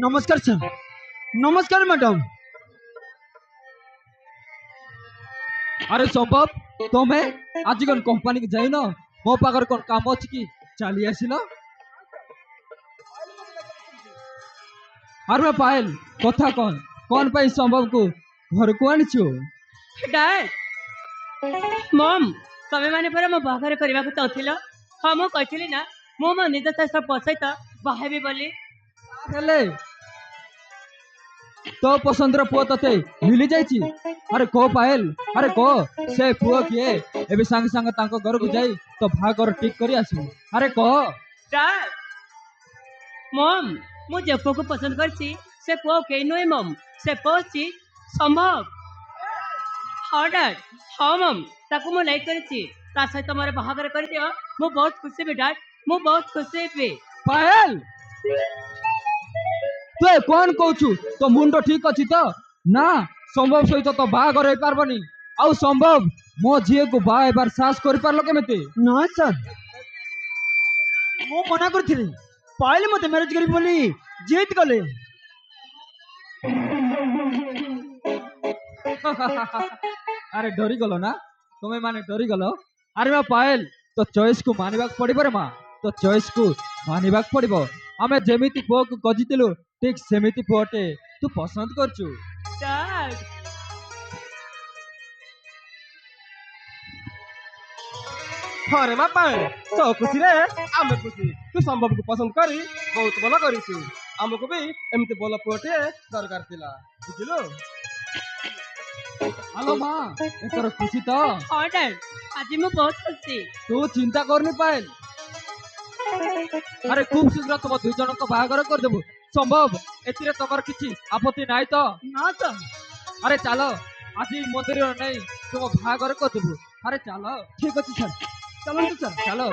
नमस्कार सर। नमस्कार मैडम। अरे संभव तुम्हें आज कौन कंपनी की जाइन मो पाखर कौन काम अच्छी कि चली आसिल। अरे पायल कथा कौन पाई संभव को घर को आनीचु। डैड मम तमे माने पर मो बाहाघर करबा को चाहथिल। हां मो कहथिली ना मो निज चेष्टा पसैत बाहेबी बोली। हेले तो पसंद पुओ तते मिली जाइची। अरे को पायल अरे को से पुओ किए एबे संग संग तांको घर को जाई तो भागर ठीक करी आसु। अरे को डैड मम मो जे पुओ को पसंद करछि से पुओ के नय मम से पुओ छी संभव। हाँ डैड हाँ मम ताको मो लाइक करछि ता सहित मोर बाहाघर कर दियो मो बहुत खुशी बे डैड मो बहुत खुशी बे। पायल तु कौन कहू तो मुंड ठीक अच्छी तो ना संभव सहित तो बाहागर हो पारबनी। आउ संभव मो झील को बाहा बार साहस कर पारलो केमिति। ना सर मो मना करथिली पाइले मते मैरिज करी बोली जीत गले। अरे डरी गलो ना तुम्हें माने डरी गलो। अरे माँ पायल तो चॉइस को मानिबा पड़िबो रे माँ तो चॉइस को मानिबा पड़िबो। आमे जेमिति पुओ को खोजितिलु ठीक सेमिति पुओटे तू पसंद करचु। डैड हाँ रे बापा तो खुशी रे आमे खुशी तू संभव को पसंद करी बहुत भल करिसु। आमको भी एमती भल पुओटे दरकार थिला बुझिलु। हेलो माँ एकर खुशी तो। हाँ डैड आज मो बहुत खुशी। तू चिंता करनी पायल। अरे खूब शीघ्र तुम दुई जन को बाहागर कर देबु। संभव एतिरे तमर किछि आपत्ति नाही तो। ना सर। अरे चलो आज मंदिर नहीं तुम बाहागर कर देबु। अरे चलो ठीक अच्छे सर चलो सर चलो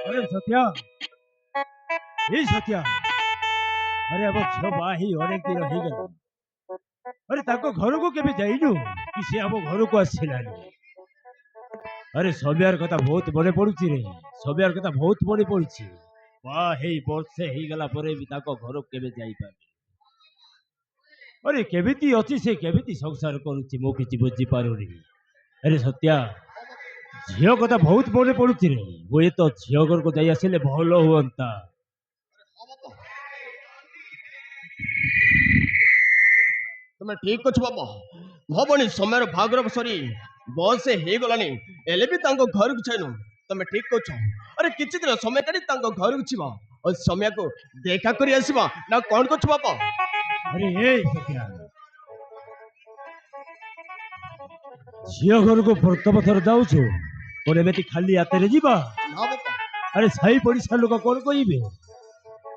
अरे सत्या ये सत्या अरे अब झियो बाही अनेक दिन हो गला। अरे ताको घर को केबे जाइनु कि से अब घर को आसिलानी। अरे सबियार कथा बहुत मने पड़ुची रे सबियार कथा बहुत मने पड़ुची। वाह हे वर्षे हे गला परे भी ताको घर केबे जाई पाबे। अरे केबिति अछि से केबिति संसार करूची मो किछि बुझी पारुनी। अरे सत्या झियो कथा बहुत मने पड़ुची रे वो तो झियो घर को जाई आसिले भलो हुअंता। तुम्हें ठीक कछु बाबा भवनी समय भागर सरी बस से हे गलानी एले भी तांको घर को छाइनु ତମେ ଠିକ କହୁଛ। ଆରେ କିଛି ଦିନ ସମୟ କାଢି ତାଙ୍କ ଘରକୁ ଯିବା ଆଉ ସମୟକୁ ଦେଖା କରି ଆସିବା ନା କଣ କରୁଛ ବାପା? ଆରେ ଏ ସତ୍ୟା, ଝିଅ ଘରକୁ ପ୍ରଥମ ଥର ଯାଉଛୁ, କଣ ଏମିତି ଖାଲି ହାତରେ ଯିବା? ନା ବାପା, ଆରେ ସାହି ପଡିଶା ଲୋକ କଣ କହିବେ?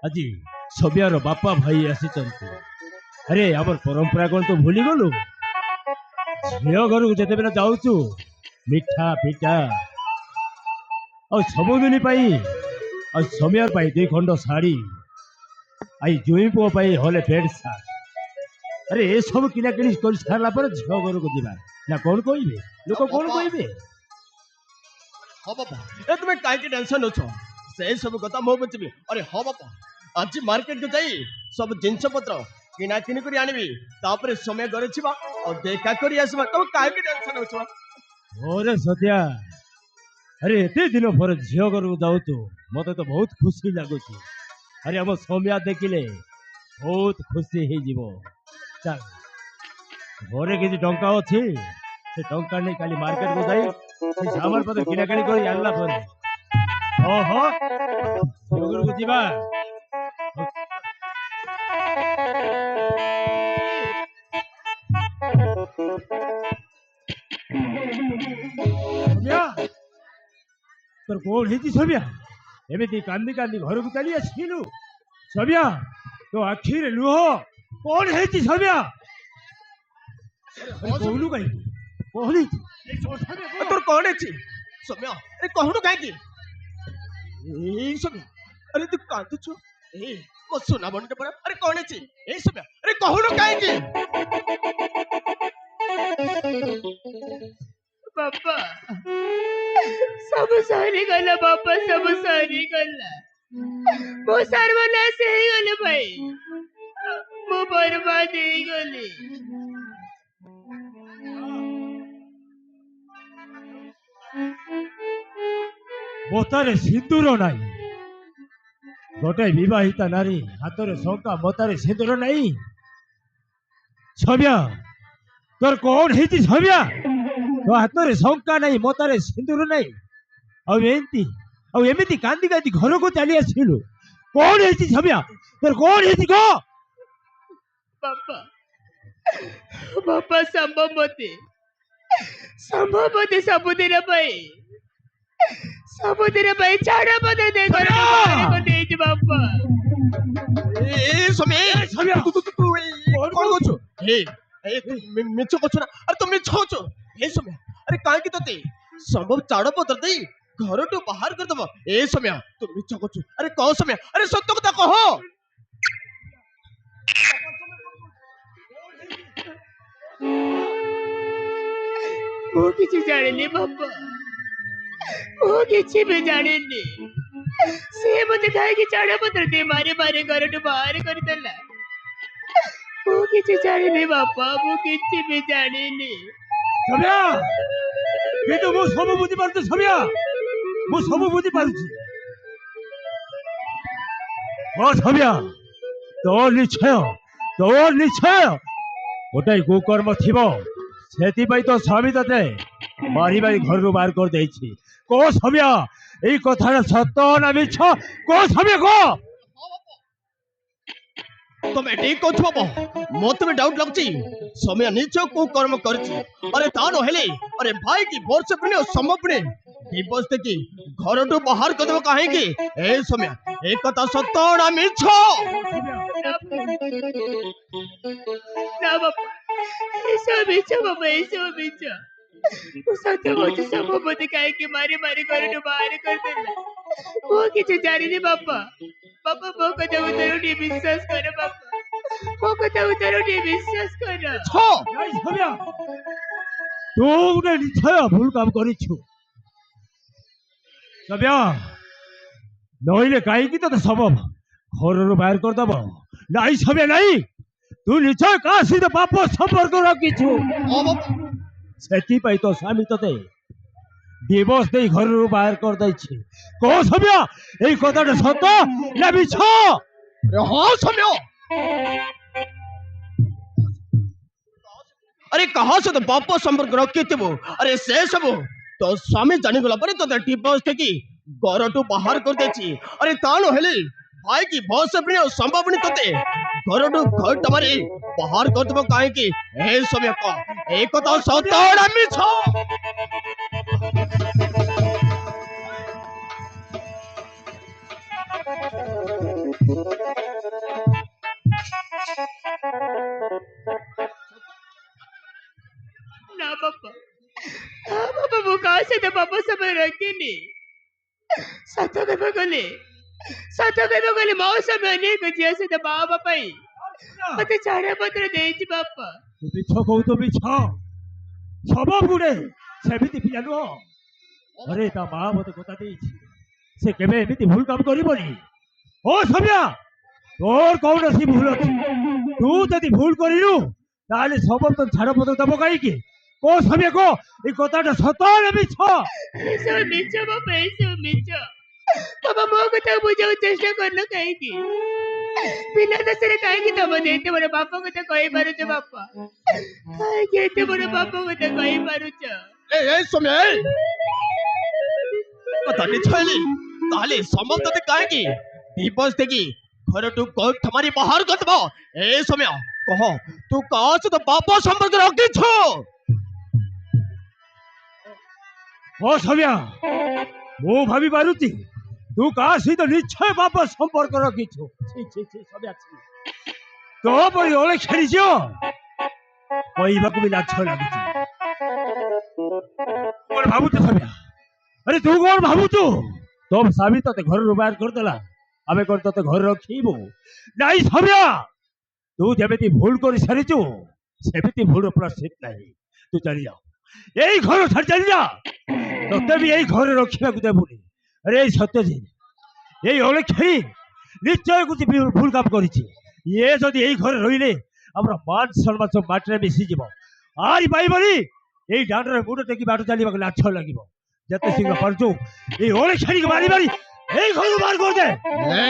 ଆଜି ସବ୍ୟାର ବାପା ଭାଇ ଆସିଛନ୍ତି। ଆରେ ଆମର ପରମ୍ପରା କଣ ତୁ ଭୁଲିଗଲୁ? ଝିଅ ଘରକୁ ଯେତେବେଳେ ଯାଉଛୁ ମିଠା ପିଠା ଆଉ ସବୁଦିନ ପାଇଁ ଆଉ ସମୟ ପାଇଁ 2 ଖଣ୍ଡ ଶାଢୀ ଆଇ ଜୁଇ ପୁଅ ପାଇଁ ହଲେ ପ୍ୟାଣ୍ଟ ସାର୍ଟ। ଆରେ ଏସବୁ କିଣାକିଣି କରି ସାରିଲା ପରେ ଝିଅ ଘରକୁ ଯିବା ନା କଣ କହିବେ? ଲୋକ କଣ କହିବେ? ହଁ ବାପା, ଏ ତୁମେ କାହିଁକି ଟେନସନ ଅଛ? ସେ ସବୁ କଥା ମୁଁ ବୁଝିବି। ଆରେ ହଁ ବାପା, ଆଜି ମାର୍କେଟକୁ ଯାଇ ସବୁ ଜିନିଷ ପତ୍ର କିଣା କିଣି କରି ଆଣିବି, ତାପରେ ସମୟ ଘରେ ଯିବା ଆଉ ଦେଖା କରି ଆସିବା। ତମେ କାହିଁକି ଟେନସନ ଅଛ? ଓରେ ସତ୍ୟା, ଆରେ ଏତେ ଦିନ ପରେ ଝିଅ ଘରକୁ ଯାଉଛୁ, ମତେ ତ ବହୁତ ଖୁସି ଲାଗୁଛି। ଆରେ ଆମ ସୌମ୍ୟା ଦେଖିଲେ ବହୁତ ଖୁସି ହେଇଯିବ। ଚାଲ, ଘରେ କିଛି ଟଙ୍କା ଅଛି, ସେ ଟଙ୍କା ନେଇ କାଲି ମାର୍କେଟକୁ ଯାଇ ସେ ସାମାନ ପତ୍ର କିଣାକିଣି କରି ଆଣିଲା ପରେ ଓହୋ ଝିଅ ଘରକୁ ଯିବା। ସୌମ୍ୟା, তোর কোন হয়েছি সৌম্যা? এমনি কান্দি কান্দি ঘরକୁ চালি আসিলু? সৌম্যা, তো আখিরে লুহ কোন হয়েছি সৌম্যা? কହୁନୁ କାହିଁକି? କହୁନି ତୋର କଣ ଅଛି ସୌମ୍ୟ? ଆରେ କହୁନୁ କାହିଁକି? ଏଇ ସୌମ୍ୟ, ଆରେ ତୁ କାନ୍ଦୁଛୁ? ଏ ମୋ ସୁନା ବଣ୍ଡ ପରା, ଆରେ କଣ ଅଛି? ଏଇ ସୌମ୍ୟ, ଆରେ କହୁନୁ କାହିଁକି? ବାପା ସବୁ ସରିଗଲା ବାପା, ସବୁ ସରିଗଲା। ମୁଁ ସର୍ବନାଶ ହେଇଗଲି ଭାଇ, ମୁଁ ବର୍ବାଦ ହେଇଗଲି। ମୋତାରେ ସିନ୍ଦୁର ନାହିଁ। ଗୋଟେ ବିବାহিତା ନାରୀ ହାତରେ ଶଙ୍କା, ମୋତାରେ ସିନ୍ଦୁର ନାହିଁ। ସୌମ୍ୟା, তোর কোন হয়েছি সৌম্যা? তো হাତରେ ଶଙ୍କା ନାହିଁ, ମୋତାରେ ସିନ୍ଦୁର ନାହିଁ, ଆଉ ଏମିତି କାନ୍ଦି କାନ୍ଦି ଘରକୁ ଚାଲି ଆସିଲୁ। କଣ ହେଇଛି ସୌମ୍ୟା? তোর କଣ ହେଇଛି କହ? ବାପା ବାପା ସମ୍ଭବତୀ ସବୁଦିନ ପାଇଁ ଛାଡ ପତ୍ର ଦେଇ ଘରକୁ ବାହାର କରିଦେଇଛି ବାପା। ଏ ସୌମ୍ୟ, ସୌମ୍ୟ, ତୁ କଣ କରୁଛୁ? ମିଛ କରୁଛୁ ନା? ଆରେ ତୁ ମିଛ କରୁଛୁ। ଏ ସୌମ୍ୟ, ଆରେ କାହିଁକି ତତେ ସମ୍ଭବ ଚାଡ଼ ପତ୍ର ଦେଇ ଘରଠୁ ବାହାର କରିଦବ? ଏ ସୌମ୍ୟ, ତୁ ମିଛ କରୁଛୁ। ଆରେ କହ ସୌମ୍ୟ, ଆରେ ସତ୍ୟ କଥା କହ। ମୁଁ କିଛି ଜାଣିନି ବାପା, ମୁଁ କିଛି ବି ଜାଣିନି। ସେ ମତେ କାହିଁକି ଛାଡ ପତ୍ର ଦେଇ ମାରି ମାରି ଘରଠୁ ବାହାର କରିଦେଲା। ମୁଁ କିଛି ଜାଣିନି ବାପା, ମୁଁ କିଛି ବି ଜାଣିନି। ସୌମ୍ୟା, କିନ୍ତୁ ମୁଁ ସବୁ ବୁଝିପାରୁଛି ସୌମ୍ୟା, ମୁଁ ସବୁ ବୁଝିପାରୁଛି। ହଁ ସୌମ୍ୟା, ତୋର ନିଶ୍ଚୟ ଗୋଟାଏ କୁକର୍ମ ଥିବ, ସେଥିପାଇଁ ତ ସ୍ୱାମୀ ତତେ ମାରି ମାରି ଘରରୁ ବାହାର କରିଦେଇଛି। କହ ସୌମ୍ୟା, ଏଇ କଥାଟା ସତ ନା ମିଛ? କହ ସୌମ୍ୟା, କହ। ତମେ ଠିକ କହୁଛ ବାପା, ମତେ ବି ଡାଉଟ ଲାଗୁଛି ସୌମ୍ୟ ନିଜ କୋଉ କର୍ମ କରିଛି। ଆରେ ତା ନହେଲେ ଆରେ ଭାଇ କି ବର୍ଷ ପୁଣି ସମ୍ଭବ ପୁଣି ଦିବସ ଦେଖି ଘରଠୁ ବାହାର କରିଦେବ କାହିଁକି? ଏ ସୌମ୍ୟ, ଏ କଥା ସତ ନା ମିଛ? ନା ବାପା, ଏସବୁ ମିଛ ବାପା, ଏସବୁ ମିଛ। ମୁଁ ସତ୍ୟ କହୁଛି, ସବୁ ମତେ କାହିଁକି ମାରି ମାରି ଘରଠୁ ବାହାର କରିଦେଲା। ମୁଁ କିଛି ଜାଣିନି ବାପା। ବାପା ମୋ କଥା ଉତ୍ତର ଟିକେ ବିଶ୍ୱାସ କର ବାପା, ମୋ କଥା ଉତ୍ତର ଟିକେ ବିଶ୍ୱାସ କର। ନାଇଁ ସୌମ୍ୟା, ତୁ ଗୋଟେ ନିଶ୍ଚୟ ଭୁଲ କାମ କରିଛୁ ସୌମ୍ୟା। ନଇଲେ କାହିଁକି ତତେ ସମ୍ଭବ ଘରରୁ ବାହାର କରିଦବ? ନାଇଁ ସୌମ୍ୟା, ନାଇଁ, ତୁ ନିଶ୍ଚୟ କାହା ସହିତ ପାପ ସମ୍ପର୍କ ରଖିଛୁ। ସେଥିପାଇଁ ତ ସ୍ୱାମୀ ତତେ ଡିଭୋର୍ସ ଦେଇ ଘରରୁ ବାହାର କରିଦେଇଛି। କହ ସୌମ୍ୟା, ଏଇ କଥାଟା ସତ ନା ମିଛ? ହଁ ସୌମ୍ୟ, अरे कहा से तो बापा संपर्क रखी थे वो, अरे से सब तो स्वामी जानिगला पर तो डिवोर्स देखी घरटू बाहर कर देची अरे ता नहेले भाई की बहुत से प्रिय संभव नहीं तोते घरटू घर तमारे बाहर कर देबो काहे की ए समय को एक तो सतड़ मिछ ना पापा हाँ पापा वो कहाँ से तो पापा समय रखेनी साथों के बगले माँ समय नहीं कुछ ऐसे तो बाबा पाई मते चारे पत्र दे जी पापा ତୁ ମିଛ କହୁଛୁ ମିଛ ସବୁ ଗୁଡେ ସେମିତି ପିଲା ନୁହଁ अरे ତା ମା ମତେ କଥା ଦେଇଛି ସେ କେବେ ଏମିତି ଭୁଲ କାମ କରିବନି ଓ ସୌମ୍ୟା ତୋର କୌଣସି ଭୁଲ ଅଛି ତୁ ଯଦି ଭୁଲ କରିଲୁ ତାହେଲେ ସମସ୍ତ ଛାଡ଼ପତ୍ର ଦବ କାହିଁକି କୋ ସୌମ୍ୟା କୋ ଏଇ କଥାଟା ସତ ନା ମିଛ ऐसे मिचो पापा ऐसे मिचो पापा मोह को तक बुझाओ चेष्टा करना कहेगी बिना दसरे कहेगी तब देते बड़े पापा को तो कही मारू छो पापा कहेगी एते बड़े पापा को तो कही मारू छो ए समय কথা নিছলি তাহলে সম্ভব ততে কাहे की डिवोर्स देखी घरटू घर तुम्हारी बाहर कर देबो ए समय कह तू कहाँ से तो बापा संपर्क रखी छो ଓ ସୌମ୍ୟା ମୁଁ ଭାବି ପାରୁଛି ତୁ କାହା ସହିତ ନିଶ୍ଚୟ ବାପ ସମ୍ପର୍କ ରଖିଛୁ ଛି ଛି ଛି ସୌମ୍ୟା ଛି ତୋ ପରି ଓଳେ ଖେଳିଛ କହିବାକୁ ବି ଲାଜ ଲାଗୁଛି କଣ ଭାବୁଛୁ ସୌମ୍ୟା अरे तू कौन भावुचु तो स्वामी ते घर बाहर करदेला आमे कौन ते घर रखीबू नहीं सौम्या तू जमी भूल कर सारीचु सेमती भूल प्रश्न नहीं तू चली जा यही घर छाड़ चली जा ते भी यही घर रखा देवुनी अरे सत्यजित यही ओले खेली निश्चय कुछ भूल काम कर ये जदि यही घर रही आम मान सम्मान सब माटी मिसीज आरी पाइबनी यही डांडर मुंड टेकी बाट चलने लाज लगे जते शीघ्र पारचु ये ओले छाड़ी के मारी मारी এই ঘর বার করে দে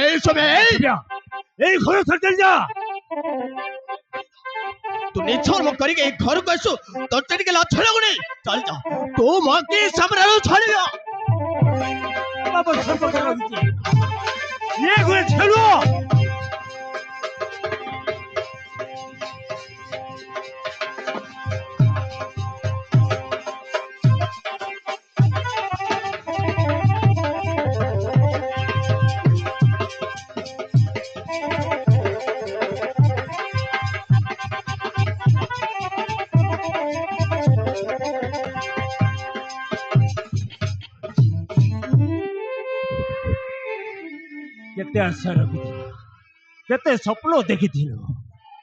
এই समय এই ঘর ছাড় চল যা तू निछोर मत करी के घर को आसो तो चढ़ के लाछ लगुनी चल जा तू मां के सामने रो छाड़ जा बाबा सब कर रही ये घरे छेलो केते आशा रखिथिल केते स्वप्न देखिथिल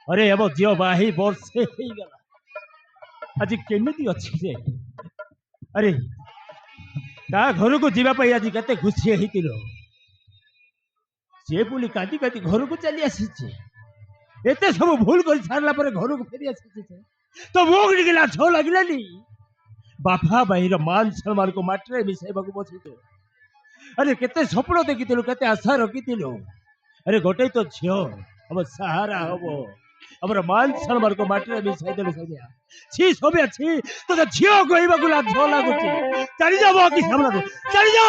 अरे अब झियो बाही वर्षे हो गला आज केमिति अछि जे अरे ता घर को जीवा पई आज केते खुशी हेतिल से पुली काटी काटी घर को चली आसी एते सब भूल कर छाड़ला पर घर को फेरी आसी तो मोगड़ी के लाछ लागलानी बापा भाईर मान सम्मान को माटरे मिसाइबाकू बसितो अरे केते स्वप्न देखिथिलु केते आशा रखिथिलु अरे गोटे तो झियो हम सहारा हबो हमर मान सम्मान को माटरे मिसाइ देलु सौम्या छी सौम्या छी तो झियो कहबाकू लाज लागुची चली जा बाकी सामने चली जा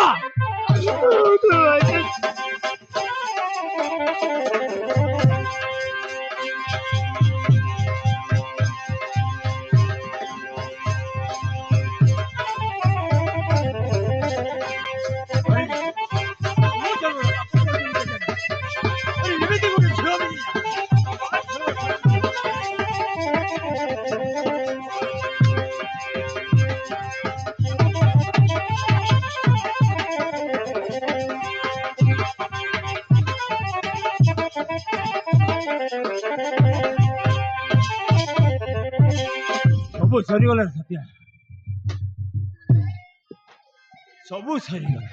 सब सरीगला सत्या सब सरीगला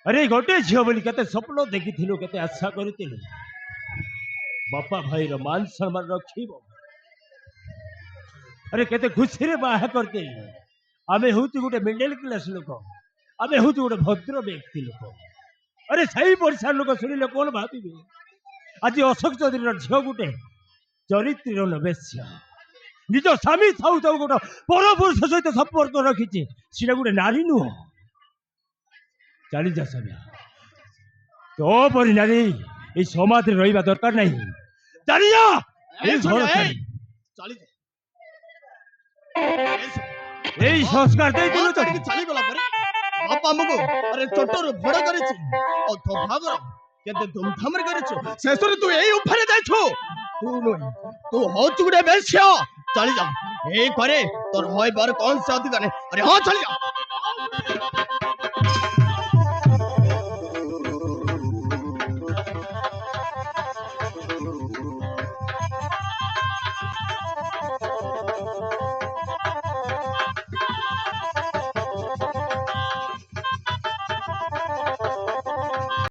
अरे गोटे झील बोली केते स्वप्न देखिथिलु केते आशा करिथिलु बापा भाई रो मान सम्मान रखिबो अरे केते खुशी रे बाहा करते आमे होती गोटे मिडिल क्लास लोक आमे होती गोटे भद्र व्यक्ति लोक अरे सही परिसार लोक सुनिले कोन भाबिबे आज अशोक चौधरी झील गोटे चरित्र नवेश्य ନିଜ ସ୍ୱାମୀ ଥାଉ ଥାଉ ଗୋଟେ ପରପୁରୁଷ ସହିତ ସମ୍ପର୍କ ରଖିଛି ସେଟା ଗୋଟେ ନାରୀ ନୁହଁ। ଚାଲିଯା ସୌମ୍ୟା, ତୋ ପରି ନାରୀ ଏଇ ସମାଜରେ ରହିବା ଦରକାର ନାହିଁ। ଚାଲିଯା ଏଇ ଘର ଛାଡ଼ି। ଚାଲିଯା। ଏଇ ସଂସ୍କାର ଦେଇଥିଲୁ ତ ଚାଲିଗଲା ପରେ ବାପା ଆମକୁ ଆରେ ଛୋଟରୁ ବଡ କରିଛି ଆଉ ତୋ ଭାଗର କେତେ ଧୁମଧାମରେ କରିଛୁ, ଶେଷରେ ତୁ ଏଇ ଉପରେ ଯାଇଛୁ। ତୁ ନୁହେଁ, ତୁ ହଉଛୁ ଗୋଟେ ବେଶ୍ୟା। ଚାଲିଯା, ଏଇ ଘରେ ତୋର ହଇବାର କଣ ସେ ଅଧିକାର ନାହିଁ। ଆରେ ହଁ ଚାଲିଯା।